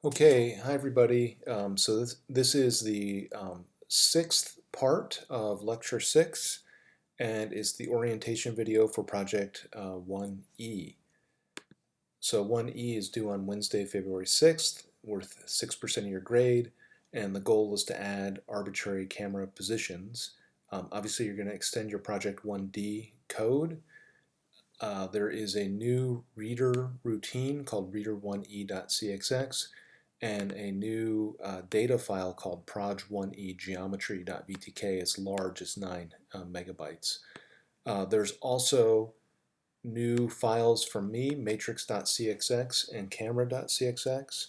Okay, hi everybody. So this is the sixth part of Lecture 6 and is the orientation video for Project 1E. So 1E is due on Wednesday, February 6th, worth 6% of your grade, and the goal is to add arbitrary camera positions. Obviously, you're going to extend your Project 1D code. There is a new reader routine called reader1e.cxx and a new data file called proj1e geometry.btk. It's large, it's 9 megabytes. There's also new files from me, matrix.cxx and camera.cxx,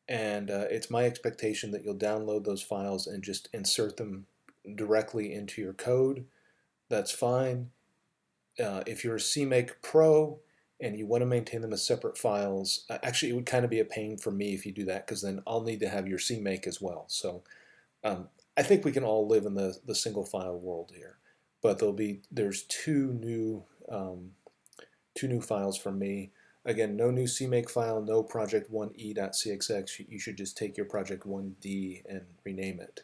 and it's my expectation that you'll download those files and just insert them directly into your code. That's fine. If you're a CMake Pro and you want to maintain them as separate files, actually it would kind of be a pain for me if you do that because then I'll need to have your CMake as well. So um, I think we can all live in the single file world here, but there's two new files from me. Again, no new CMake file, no project1e.cxx. You should just take your project 1D and rename it.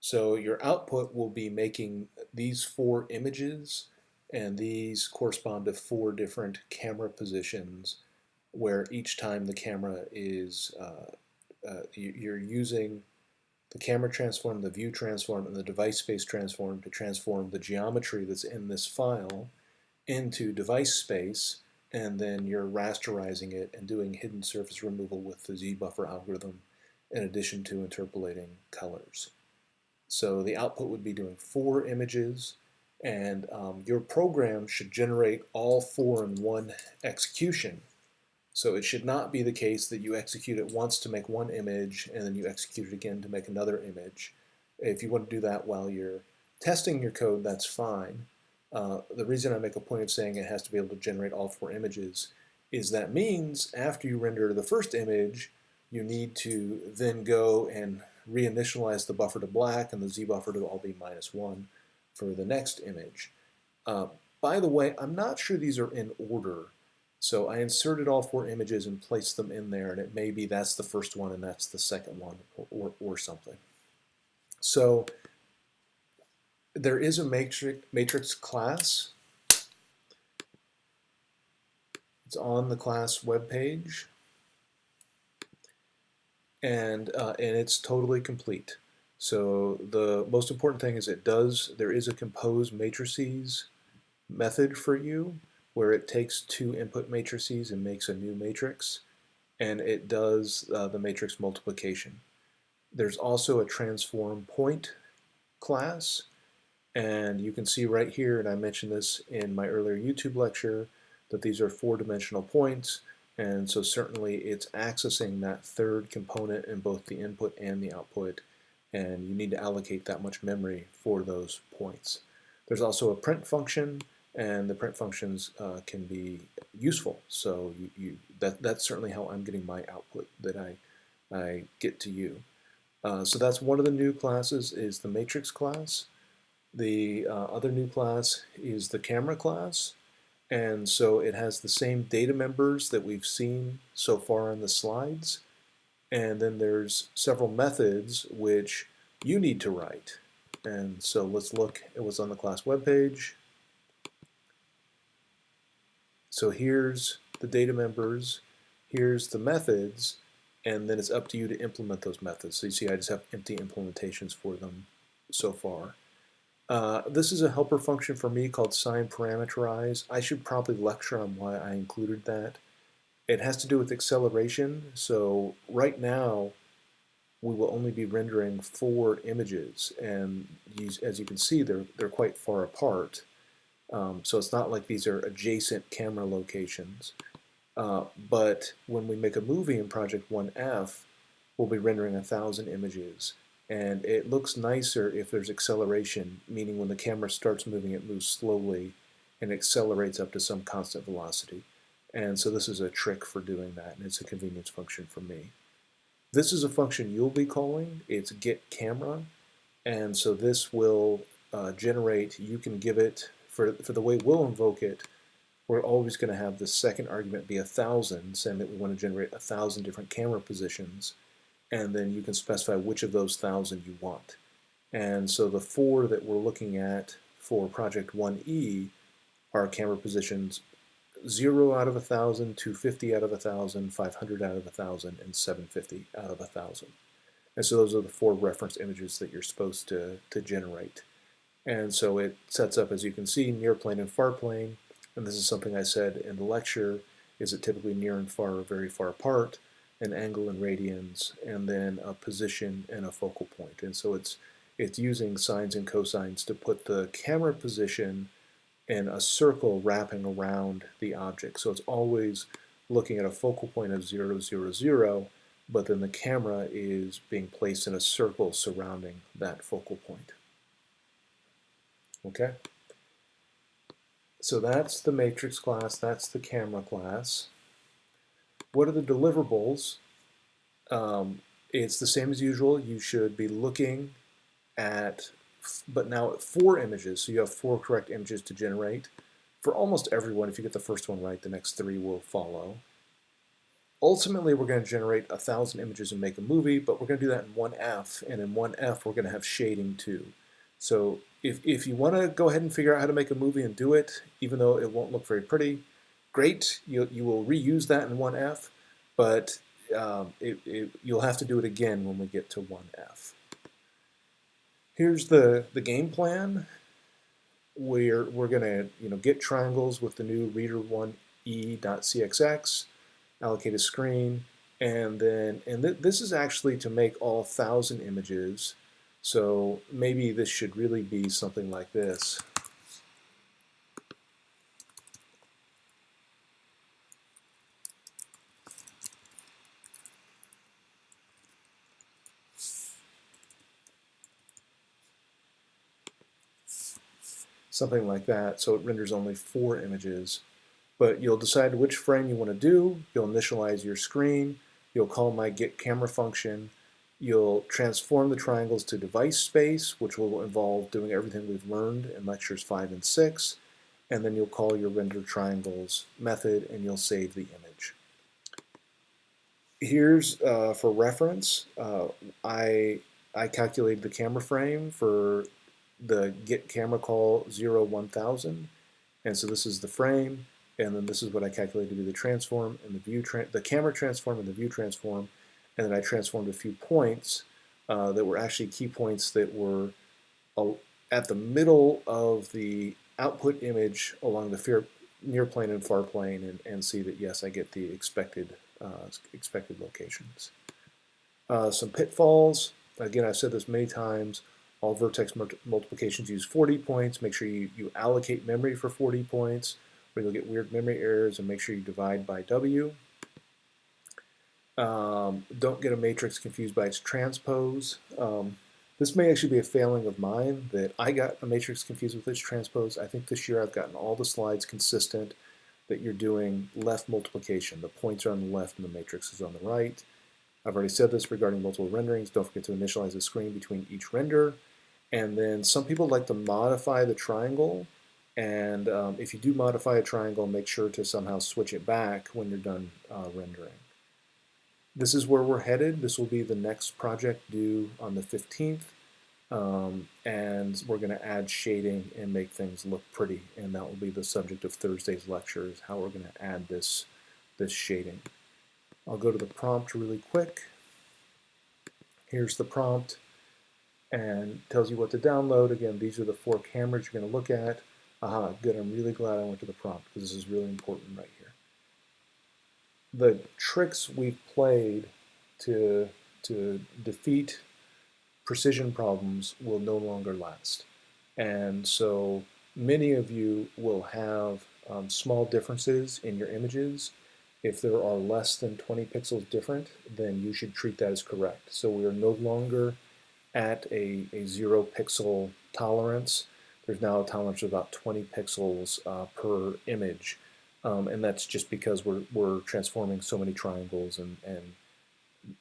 So your output will be making these 4 images, and these correspond to 4 different camera positions where each time the camera is, you're using the camera transform, the view transform, and the device space transform to transform the geometry that's in this file into device space, and then you're rasterizing it and doing hidden surface removal with the Z-buffer algorithm in addition to interpolating colors. So the output would be doing 4 images, and your program should generate all 4 in one execution. So it should not be the case that you execute it once to make one image and then you execute it again to make another image. If you want to do that while you're testing your code, that's fine. The reason I make a point of saying it has to be able to generate all 4 images is that means after you render the first image, you need to then go and reinitialize the buffer to black and the Z buffer to all be -1 for the next image. By the way, I'm not sure these are in order. So I inserted all 4 images and placed them in there, and it may be that's the first one and that's the second one or something. So there is a matrix class. It's on the class webpage, and it's totally complete. So the most important thing is there is a compose matrices method for you where it takes 2 input matrices and makes a new matrix, and it does the matrix multiplication. There's also a transform point class, and you can see right here, and I mentioned this in my earlier YouTube lecture, that these are 4-dimensional points, and so certainly it's accessing that third component in both the input and the output, and you need to allocate that much memory for those points. There's also a print function, and the print functions can be useful, so that's certainly how I'm getting my output that I get to you. So that's one of the new classes is the matrix class. The other new class is the camera class, and so it has the same data members that we've seen so far in the slides, and then there's several methods which you need to write. And so let's look at what's on the class webpage. So here's the data members, here's the methods, and then it's up to you to implement those methods. So you see I just have empty implementations for them so far. This is a helper function for me called sign parameterize. I should probably lecture on why I included that. It has to do with acceleration. So right now we will only be rendering 4 images, and as you can see they're quite far apart. So it's not like these are adjacent camera locations. But when we make a movie in Project 1F, we'll be rendering 1,000 images. And it looks nicer if there's acceleration, meaning when the camera starts moving, it moves slowly and accelerates up to some constant velocity. And so this is a trick for doing that, and it's a convenience function for me. This is a function you'll be calling. It's getCamera, and so this will generate, you can give it, for the way we'll invoke it, we're always going to have the second argument be 1,000, saying that we want to generate 1,000 different camera positions, and then you can specify which of those 1,000 you want. And so the 4 that we're looking at for project 1E are camera positions 0 out of 1,000, 250 out of 1,000, 500 out of 1,000, and 750 out of 1,000. And so those are the 4 reference images that you're supposed to generate. And so it sets up, as you can see, near plane and far plane. And this is something I said in the lecture, is it typically near and far or very far apart, an angle in radians, and then a position and a focal point. And so it's using sines and cosines to put the camera position in a circle wrapping around the object. So it's always looking at a focal point of 0, 0, 0, but then the camera is being placed in a circle surrounding that focal point. Okay? So that's the matrix class, that's the camera class. What are the deliverables? It's the same as usual. You should be looking at, but now at 4 images, so you have 4 correct images to generate. For almost everyone, if you get the first one right, the next 3 will follow. Ultimately, we're going to generate 1,000 images and make a movie, but we're going to do that in 1F, and in 1F, we're going to have shading too. So if you want to go ahead and figure out how to make a movie and do it, even though it won't look very pretty, great. You will reuse that in 1F, but you'll have to do it again when we get to 1F. Here's the game plan. We're going to get triangles with the new reader1e.cxx, allocate a screen, and this is actually to make all 1,000 images. So maybe this should really be something like this. Something like that, so it renders only 4 images. But you'll decide which frame you want to do, you'll initialize your screen, you'll call my getCamera function, you'll transform the triangles to device space, which will involve doing everything we've learned in lectures 5 and 6, and then you'll call your render triangles method and you'll save the image. Here's for reference, I calculated the camera frame for the getCamera call 0, 1000, and so this is the frame, and then this is what I calculated to be the transform and the camera transform and the view transform, and then I transformed a few points that were actually key points that were at the middle of the output image along the near plane and far plane, and see that yes, I get the expected locations. Some pitfalls. Again, I've said this many times. All vertex multiplications use 40 points. Make sure you allocate memory for 40 points, or you'll get weird memory errors, and make sure you divide by W. Don't get a matrix confused by its transpose. This may actually be a failing of mine, that I got a matrix confused with its transpose. I think this year I've gotten all the slides consistent that you're doing left multiplication. The points are on the left and the matrix is on the right. I've already said this regarding multiple renderings. Don't forget to initialize the screen between each render. And then some people like to modify the triangle, and if you do modify a triangle, make sure to somehow switch it back when you're done rendering. This is where we're headed. This will be the next project due on the 15th, and we're going to add shading and make things look pretty, and that will be the subject of Thursday's lecture, is how we're going to add this shading. I'll go to the prompt really quick. Here's the prompt, and tells you what to download. Again, these are the 4 cameras you're going to look at. Aha, good. I'm really glad I went to the prompt, because this is really important right here. The tricks we've played to defeat precision problems will no longer last. And so many of you will have small differences in your images. If there are less than 20 pixels different, then you should treat that as correct. So we are no longer at a 0 pixel tolerance. There's now a tolerance of about 20 pixels per image. And that's just because we're transforming so many triangles, and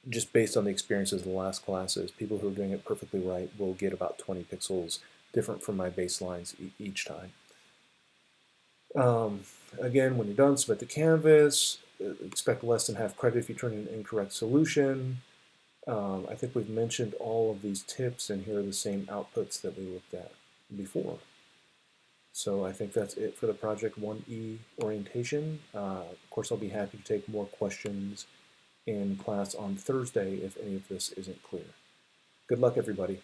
just based on the experiences of the last classes, people who are doing it perfectly right will get about 20 pixels different from my baselines each time. Again, when you're done, submit the Canvas. Expect less than half credit if you turn in an incorrect solution. I think we've mentioned all of these tips, and here are the same outputs that we looked at before. So I think that's it for the Project 1E orientation. Of course, I'll be happy to take more questions in class on Thursday if any of this isn't clear. Good luck, everybody.